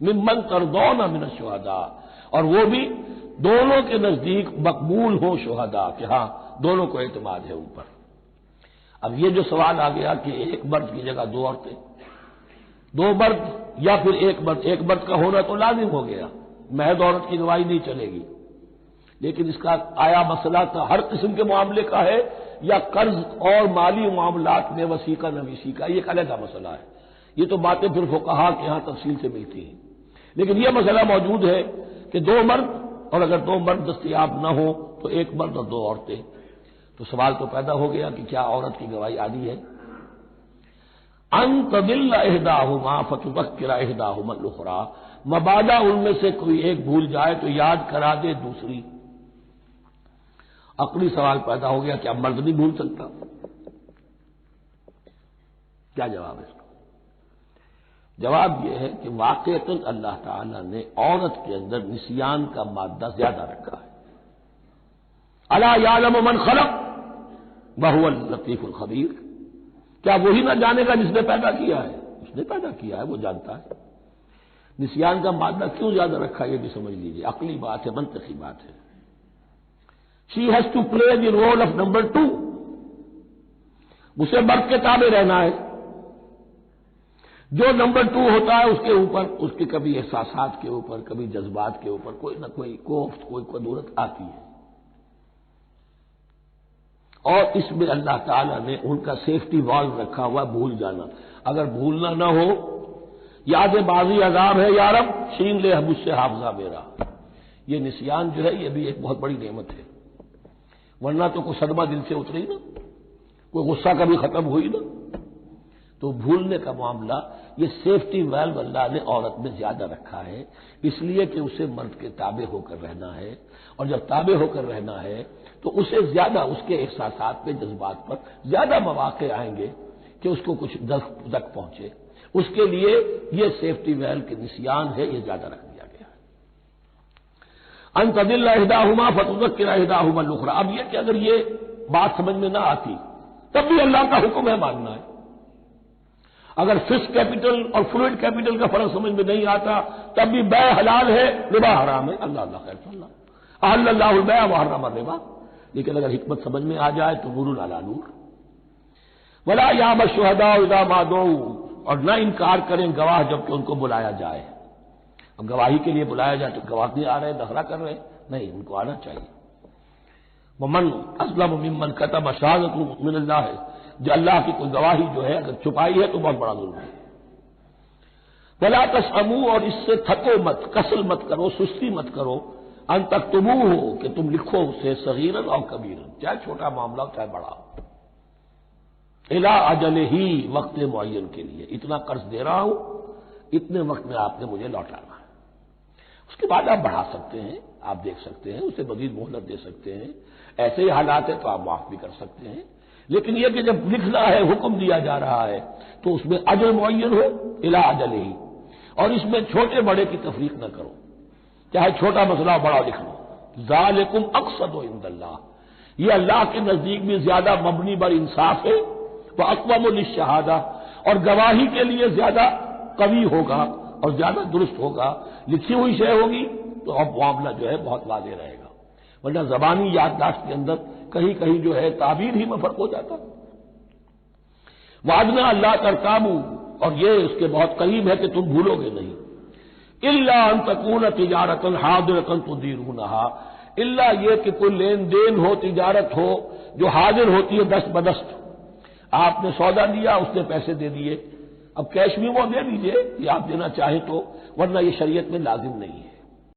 मिम्मन तरदौना मिन शुहदा, और वो भी दोनों के नजदीक मकबूल हो शुहदा, कि हाँ दोनों को एतमाद है उन पर। अब ये जो सवाल आ गया कि एक मर्द की जगह दो औरतें, दो मर्द या फिर एक मर्द का होना तो लाजिम हो गया, महज औरत की गवाही नहीं चलेगी। लेकिन इसका आया मसला था हर किस्म के मामले का है या कर्ज और माली मामलात में वसी का नवीसी का, ये एक अलग मसला है। ये तो बातें फिर फुकहा के यहां तफसील से मिलती हैं। लेकिन यह मसला मौजूद है कि दो मर्द, और अगर दो मर्द दस्तयाब न हो तो एक मर्द और दो औरतें। तो सवाल तो पैदा हो गया कि क्या औरत की गवाही आदि है? अंतदिल्ला इहदाहुमा फतुज़क्किरा इहदाहुमा अल-उखरा, मबादा उनमें से कोई एक भूल जाए तो याद करा दे दूसरी। अकली सवाल पैदा हो गया, क्या मर्द नहीं भूल सकता? क्या जवाब है इसका? जवाब यह है कि वाक़अतन अल्लाह ताला ने औरत के अंदर निसियान का मादा ज्यादा रखा है। अला यालमु मन खलक व हुवल लतीफुल खबीर, क्या वही ना जानेगा जिसने पैदा किया है? उसने पैदा किया है, वो जानता है। निसियान का मादा क्यों ज्यादा रखा, ये भी समझ लीजिए। अकली बात है, मंतकी बात है। She has to play the role of number 2, उसे मर्द के ताबे रहना है। जो नंबर 2 होता है उसके ऊपर, उसके कभी एहसासात के ऊपर, कभी जज्बात के ऊपर कोई ना कोई कोफ्त, कोई कदूरत आती है। और इसमें अल्लाह ताला ने उनका सेफ्टी वॉल्व रखा हुआ, भूल जाना। अगर भूलना ना हो, याद बाजी अजाब है यारब, छीन ले मुझसे हाफजा मेरा। ये निसियान जो है ये भी एक बहुत बड़ी नेमत है, वरना तो कोई सदमा दिल से उतरी ना, कोई गुस्सा कभी खत्म हुई ना। तो भूलने का मामला, ये सेफ्टी वेल्व अल्लाह ने औरत में ज्यादा रखा है, इसलिए कि उसे मर्द के ताबे होकर रहना है। और जब ताबे होकर रहना है तो उसे ज्यादा, उसके एहसासात पे, जज्बात पर ज्यादा मौके आएंगे कि उसको कुछ दक पहुंचे। उसके लिए ये सेफ्टी वेल्व के निसियान है, ये ज्यादा रख दिया गया है। अंतदिल्ला इहदाहुमा फतुज़क्किरा इहदाहुमा अल-उखरा। अब ये कि अगर ये बात समझ में ना आती तब भी अल्लाह का हुक्म है मानना है। अगर फिक्स कैपिटल और फ्लूइड कैपिटल का फर्क समझ में नहीं आता तब भी बै हलाल है, रिबा हराम है। अल्लाह खैर अल्लाहुल बै व हर्रम रिबा। लेकिन अगर हिकमत समझ में आ जाए तो नूरुन अला नूर। वला याब शुहदा इज़ा मा दुऊ, और न इनकार करें गवाह जबकि उनको बुलाया जाए। अब गवाही के लिए बुलाया जाए तो गवाह नहीं आ रहे, नखरा कर रहे, नहीं, उनको आना चाहिए। वमन अस्लम मिम्मन कतम शहादत मिनल्लाह है, जो अल्लाह की कोई गवाही जो है अगर छुपाई है तो बहुत बड़ा जुल्म है। वला तस्अमू, और इससे थको मत, कसल मत करो, सुस्ती मत करो। अन तक्तुबू हो, कि तुम लिखो उसे सगीरन और कबीरन, चाहे छोटा मामला हो चाहे बड़ा हो। इला अजल ही, वक्त मुअय्यन के लिए, इतना कर्ज दे रहा हूं, इतने वक्त में आपने मुझे लौटाना है। उसके बाद आप बढ़ा सकते हैं, आप देख सकते हैं, उसे मजीद मोहलत दे सकते हैं। ऐसे ही हालात है तो आप माफ भी कर सकते हैं। लेकिन यह कि जब लिखना है, हुक्म दिया जा रहा है, तो उसमें अजल मुअय्यन हो, इला अजल ही। और इसमें छोटे बड़े की तफरीक न करो, चाहे छोटा मसला बड़ा लिख लो। ज़ालिकुम अक़सदु इंदल्लाह, यह अल्लाह के नजदीक भी ज्यादा मबनी बर इंसाफ है। वह अक़वमु लिश्शहादा, और गवाही के लिए ज्यादा कवी होगा और ज्यादा दुरुस्त होगा। लिखी हुई शय होगी तो अब मामला जो है बहुत वाज़ेह रहेगा, वरना जबानी याददाश्त के अंदर कहीं कहीं जो है ताबीर ही में फर्क हो जाता। वादना अल्लाह तरकाबू, और ये उसके बहुत करीब है कि तुम भूलोगे नहीं। इल्ला अन तकून तिजारतन हादिरतन तुदीरूनहा, इल्ला ये कि कोई लेन देन हो, तिजारत हो जो हाजिर होती है दस्त बदस्त। आपने सौदा दिया, उसने पैसे दे दिए, अब कैश भी वो दे दीजिए कि आप देना चाहें तो, वरना ये शरीयत में लाजिम नहीं है।